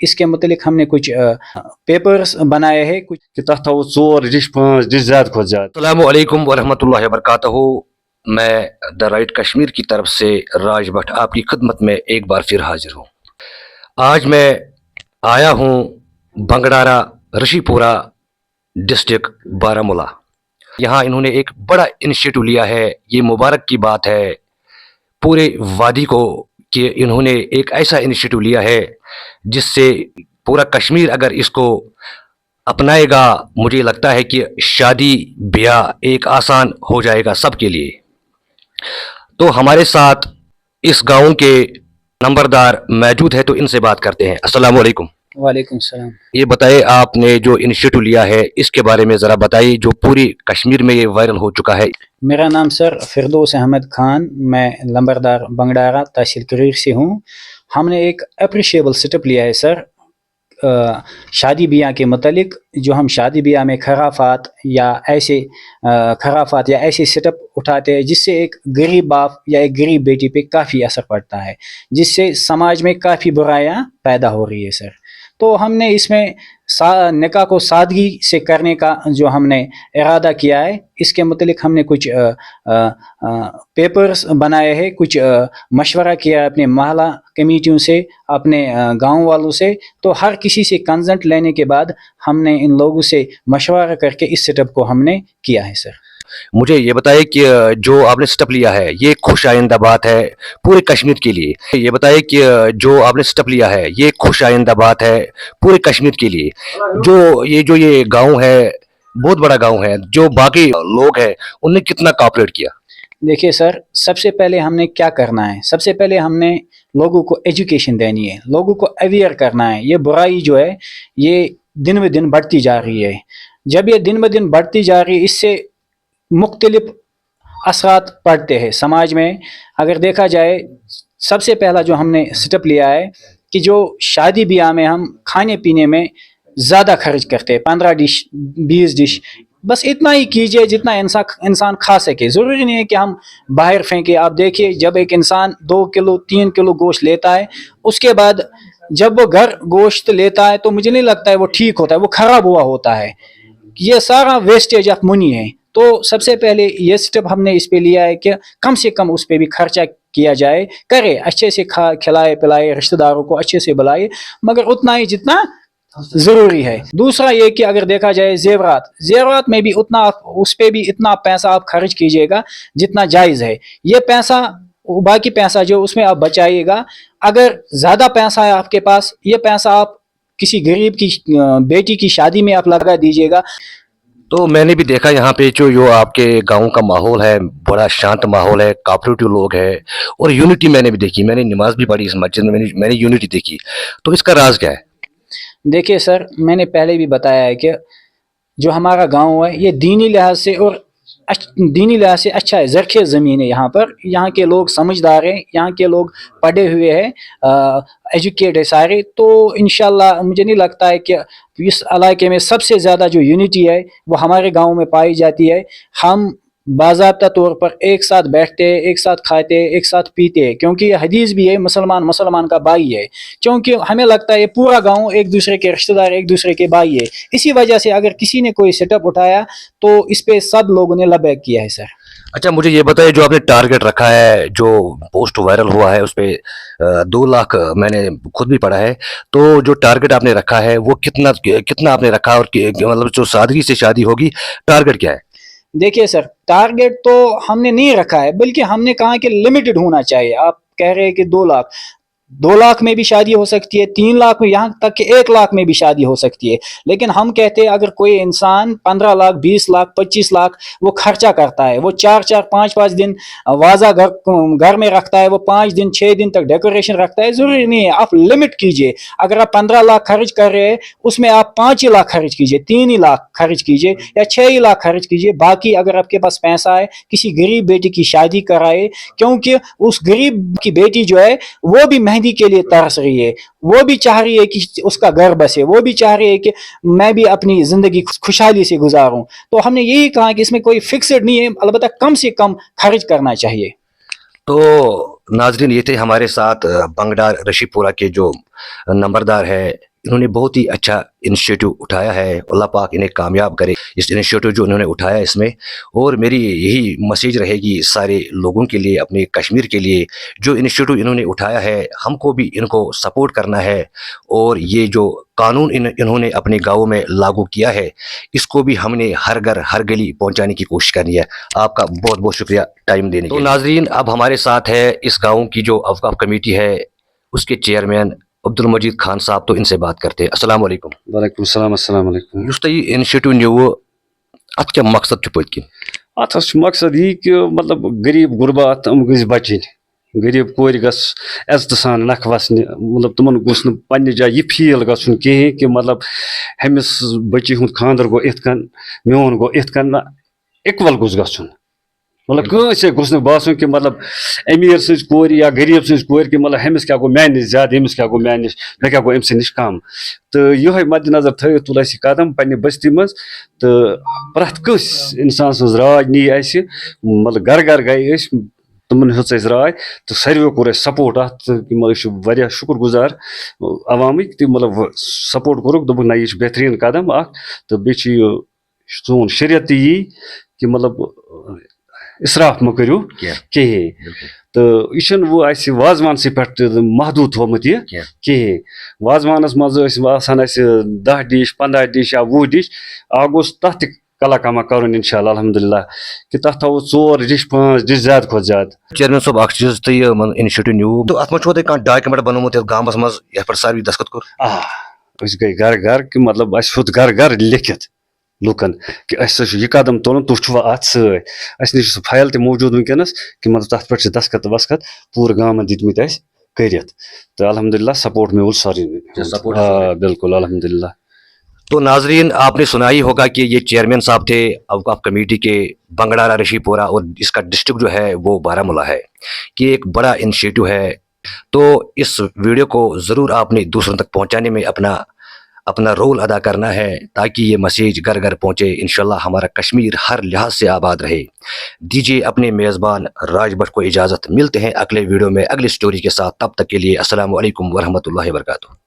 اس کے متعلق ہم نے کچھ پیپرز بنائے ہیں کچھ کہ تتھ تھو 4 ڈش 5 ڈش زیادہ کھوت زیادہ. السلام علیکم ورحمۃ اللہ وبرکاتہ. میں دا رائٹ کشمیر کی طرف سے راج بٹ آپ کی خدمت میں ایک بار پھر حاضر ہوں. آج میں آیا ہوں بنگڑارا رشی پورہ ڈسٹرکٹ بارہمولہ. یہاں انہوں نے ایک بڑا انیشیٹو لیا ہے. یہ مبارک کی بات ہے پورے وادی کو کہ انہوں نے ایک ایسا انیشیٹو لیا ہے جس سے پورا کشمیر اگر اس کو اپنائے گا مجھے لگتا ہے کہ شادی بیاہ ایک آسان ہو جائے گا سب کے لیے. تو ہمارے ساتھ اس گاؤں کے نمبردار موجود ہے تو ان سے بات کرتے ہیں. السلام علیکم. وعلیکم السلام. یہ بتائیے آپ نے جو انیشیٹو لیا ہے اس کے بارے میں ذرا بتائیے جو پوری کشمیر میں یہ وائرل ہو چکا ہے. میرا نام سر فردوس احمد خان، میں لمبردار بنگڑارا تحصیل کریر سے ہوں. ہم نے ایک اپریشیبل سٹیپ لیا ہے سر شادی بیاہ کے متعلق. جو ہم شادی بیاہ میں خرافات یا ایسے سٹیپ اٹھاتے ہیں جس سے ایک غریب باپ یا ایک غریب بیٹی پہ کافی اثر پڑتا ہے، جس سے سماج میں کافی برائیاں پیدا ہو رہی ہے سر. تو ہم نے اس میں نکاح کو سادگی سے کرنے کا جو ہم نے ارادہ کیا ہے، اس کے متعلق ہم نے کچھ پیپرز بنائے ہیں، کچھ مشورہ کیا ہے اپنے محلہ کمیٹیوں سے، اپنے گاؤں والوں سے. تو ہر کسی سے کنسنٹ لینے کے بعد ہم نے ان لوگوں سے مشورہ کر کے اس سیٹ اپ کو ہم نے کیا ہے سر. مجھے یہ بتائیے کہ جو آپ نے سٹیپ لیا ہے یہ خوش آئندہ بات ہے پورے کشمیر کے لیے. یہ بتائیے کہ جو آپ نے سٹیپ لیا ہے یہ خوش آئندہ بات ہے پورے کشمیر کے لیے. جو یہ گاؤں ہے بہت بڑا گاؤں ہے، جو باقی لوگ ہیں ان نے کتنا کوآپریٹ کیا؟ دیکھیے سر، سب سے پہلے ہم نے کیا کرنا ہے، سب سے پہلے ہم نے لوگوں کو ایجوکیشن دینی ہے، لوگوں کو اویئر کرنا ہے. یہ برائی جو ہے یہ دن بہ دن بڑھتی جا رہی ہے. جب یہ دن بہ دن بڑھتی جا رہی ہے اس سے مختلف اثرات پڑتے ہیں سماج میں. اگر دیکھا جائے سب سے پہلا جو ہم نے سٹیپ لیا ہے کہ جو شادی بیاہ میں ہم کھانے پینے میں زیادہ خرچ کرتے ہیں، 15 ڈش 20 ڈش، بس اتنا ہی کیجئے جتنا انسان کھا سکے. ضروری نہیں ہے کہ ہم باہر پھینکے. آپ دیکھیے جب ایک انسان 2 کلو 3 کلو گوشت لیتا ہے، اس کے بعد جب وہ گھر گوشت لیتا ہے تو مجھے نہیں لگتا ہے وہ ٹھیک ہوتا ہے، وہ خراب ہوا ہوتا ہے. یہ سارا ویسٹیج آف منی ہے. تو سب سے پہلے یہ سٹیپ ہم نے اس پہ لیا ہے کہ کم سے کم اس پہ بھی خرچہ کیا جائے، کرے اچھے سے کھلائے پلائے، رشتہ داروں کو اچھے سے بلائے، مگر اتنا ہی جتنا ضروری ہے. دوسرا یہ کہ اگر دیکھا جائے زیورات میں بھی اس پہ بھی اتنا پیسہ آپ خرچ کیجئے گا جتنا جائز ہے. یہ پیسہ باقی پیسہ جو اس میں آپ بچائیے گا، اگر زیادہ پیسہ ہے آپ کے پاس، یہ پیسہ آپ کسی غریب کی بیٹی کی شادی میں آپ لگا دیجئے گا. تو میں نے بھی دیکھا یہاں پہ جو آپ کے گاؤں کا ماحول ہے بڑا شانت ماحول ہے، کوآپریٹو لوگ ہے اور یونٹی میں نے بھی دیکھی. میں نے نماز بھی پڑھی اس مسجد میں نے یونٹی دیکھی. تو اس کا راز کیا ہے؟ دیکھیے سر، میں نے پہلے بھی بتایا ہے کہ جو ہمارا گاؤں ہے یہ دینی لحاظ سے اچھا ہے، زرخیز زمین ہے. یہاں کے لوگ سمجھدار ہیں، یہاں کے لوگ پڑھے ہوئے ہیں، ایجوکیٹ ہے سارے. تو انشاءاللہ مجھے نہیں لگتا ہے کہ اس علاقے میں سب سے زیادہ جو یونٹی ہے وہ ہمارے گاؤں میں پائی جاتی ہے. ہم باضابطہ طور پر ایک ساتھ بیٹھتے ہیں، ایک ساتھ کھاتے ہیں، ایک ساتھ پیتے ہیں، کیونکہ یہ حدیث بھی ہے مسلمان کا بھائی ہے. کیونکہ ہمیں لگتا ہے یہ پورا گاؤں ایک دوسرے کے رشتہ دار، ایک دوسرے کے بھائی ہے. اسی وجہ سے اگر کسی نے کوئی سیٹ اپ اٹھایا تو اس پہ سب لوگوں نے لبیک کیا ہے سر. اچھا مجھے یہ بتائیے جو آپ نے ٹارگٹ رکھا ہے، جو پوسٹ وائرل ہوا ہے اس پہ 2 لاکھ میں نے خود بھی پڑھا ہے. تو جو ٹارگٹ آپ نے رکھا ہے وہ کتنا آپ نے رکھا اور مطلب جو سادگی سے شادی ہوگی ٹارگٹ کیا ہے؟ دیکھیے سر، ٹارگٹ تو ہم نے نہیں رکھا ہے، بلکہ ہم نے کہا کہ لمیٹڈ ہونا چاہیے. آپ کہہ رہے ہیں کہ 2 لاکھ، 2 لاکھ میں بھی شادی ہو سکتی ہے، 3 لاکھ میں، یہاں تک کہ 1 لاکھ میں بھی شادی ہو سکتی ہے. لیکن ہم کہتے ہیں اگر کوئی انسان 15 لاکھ 20 لاکھ 25 لاکھ وہ خرچہ کرتا ہے، وہ 4 5 دن واضح گھر میں رکھتا ہے، وہ 5 دن 6 دن تک ڈیکوریشن رکھتا ہے، ضروری نہیں ہے. آپ لمٹ کیجئے. اگر آپ 15 لاکھ خرچ کر رہے ہیں اس میں آپ 5 ہی لاکھ خرچ کیجئے، 3 ہی لاکھ خرچ کیجئے یا 6 ہی لاکھ خرچ کیجئے. باقی اگر آپ کے پاس پیسہ ہے کسی غریب بیٹی کی شادی کرائے، کیونکہ اس غریب کی بیٹی جو ہے وہ بھی مہندی کے لیے ترس رہی ہے، وہ بھی چاہ رہی ہے کہ اس کا گھر بسے، وہ بھی چاہ رہی ہے کہ میں بھی اپنی زندگی خوشحالی سے گزاروں. تو ہم نے یہی کہا کہ اس میں کوئی فکسڈ نہیں ہے، البتہ کم سے کم خرچ کرنا چاہیے. تو ناظرین یہ تھے ہمارے ساتھ بنگڈار رشی پورہ کے جو نمبردار ہے انہوں نے بہت ہی اچھا انیشیٹو اٹھایا ہے. اللہ پاک انہیں کامیاب کرے اس انیشیٹو جو انہوں نے اٹھایا اس میں. اور میری یہی میسیج رہے گی سارے لوگوں کے لیے, اپنے کشمیر کے لیے, جو انیشیٹو انہوں نے اٹھایا ہے ہم کو بھی ان کو سپورٹ کرنا ہے. اور یہ جو قانون انہوں نے اپنے گاؤں میں لاگو کیا ہے اس کو بھی ہم نے ہر گھر ہر گلی پہنچانے کی کوشش کرنی ہے. آپ کا بہت بہت شکریہ ٹائم دینے کے لیے. تو ناظرین, اب ہمارے ساتھ ہے اس گاؤں کی جو اوقاف کمیٹی ہے اس کے چیئرمین عبد المجید خان صاحب. تو ان سے بات کرتے ہیں. السلام علیکم. وعلیکم السلام. السلام علیکم. یس تُہۍ انیشیٹو نیوٕ اتھ کیٛاہ مقصد چھُ پٔتۍ کِنۍ؟ اتھ حظ چھُ مقصد یی کہ مطلب غریب غربات یِم گٔژھۍ بچِنۍ. غریب کورِ گژھِ عزتہٕ سان نکھٕ وسنہِ. مطلب تِمن گوٚژھ نہٕ پننہِ جایہِ یہِ فیٖل گژھُن کِہیٖنۍ کہ مطلب ہُمِس بٔچی ہُنٛد خانٛدر گوٚو یِتھ کٔنۍ, میون گوٚو یِتھ کٔنۍ. نہ, اِکول گوٚژھ گژھُن. مطلب کٲنٛسے گوٚژھ نہٕ باسُن کہ مطلب أمیٖر سٕنٛز کورِ یا غریٖب سٕنٛز کورِ کہ مطلب ہُمِس کیٛاہ گوٚو میٛانہِ نِش زیادٕ, ییٚمِس کیٛاہ گوٚو میٛانہِ نِش, مےٚ کیٛاہ گوٚو أمۍ سٕنٛدِ نِش کم. تہٕ یِہوٚے مدِ نظر تھٲوِتھ تُل اَسہِ یہِ قدم پننہِ بستی منٛز. تہٕ پرٛٮ۪تھ کٲنٛسہِ اِنسان سٕنٛز راے نی اَسہِ. مطلب گرٕ گرٕ گٔے أسۍ, تِمن ہیوٚژ اَسہِ راے تہٕ ساروِیو کوٚر اَسہِ سپورٹ اَتھ. تہٕ أسۍ چھِ واریاہ شُکر گُزار عوامٕکۍ تہِ مطلب سپورٹ کوٚرُکھ, دوٚپُکھ نہ یہِ چھُ بہتریٖن قدم اکھ. تہٕ بیٚیہِ چھُ یہِ سون شریعت تہِ یی کہ مطلب اِسراف مہٕ کٔرِو کِہیٖنۍ. تہٕ یہِ چھُنہٕ وۄنۍ اَسہِ وازوانسٕے پٮ۪ٹھ تہِ محدوٗد تھوٚمُت یہِ کِہیٖنۍ. وازوانس منٛز ٲسۍ آسان اَسہِ 10 ڈِش 15 ڈِش یا 20 ڈِش. اکھ گوٚژھ تتھ تہِ کلا کما کرُن انشاءاللہ الحمدللہ کہ تتھ تھاوو 4 ڈِش 5 ڈِش زیادٕ کھۄتہٕ زیادٕ. چیئرمین صٲب, اکھ چیٖز تُہۍ انیشیٹو نیوٗ تہٕ اتھ منٛز چھُوا تۄہہِ کانٛہہ ڈاکمنٹ بنومُت یتھ گامس منٛز یتھ پٮ۪ٹھ ساروی دستخط کوٚر؟ أسۍ گٔے گرٕ گرٕ کہ مطلب اَسہِ ہیوٚت گرٕ گرٕ لیکھِتھ لُکن کہ اَسہِ ہسا چھُ یہِ قدم تُلُن, تُہۍ چھُوا اتھ سۭتۍ. اَسہِ نِش چھُ سُہ فایل تہِ موٗجوٗد وٕنکیٚنس کہ مطلب تتھ پٮ۪ٹھ چھِ دستخط وسخط پوٗرٕ گامن دِتمٕتۍ اَسہِ کٔرِتھ. تہٕ الحمدللہ سپورٹ میوٗل سارنٕے. بالکل الحمدللہ. تو ناظرین, آپ نے سنا ہی ہوگا کہ یہ چیئرمین صاحب تھے اوقاف کمیٹی کے بنگڑارا رشی پورہ, اور اس کا ڈسٹرکٹ جو ہے وہ بارہمولہ ہے. کہ ایک بڑا انیشیٹو ہے. تو اس ویڈیو کو ضرور آپ نے دوسروں تک پہنچانے میں اپنا رول ادا کرنا ہے تاکہ یہ میسیج گھر گھر پہنچے. انشاءاللہ ہمارا کشمیر ہر لحاظ سے آباد رہے. دیجیے اپنے میزبان راج بٹ کو اجازت. ملتے ہیں اگلے ویڈیو میں اگلی سٹوری کے ساتھ. تب تک کے لیے السلام علیکم ورحمۃ اللہ وبرکاتہ.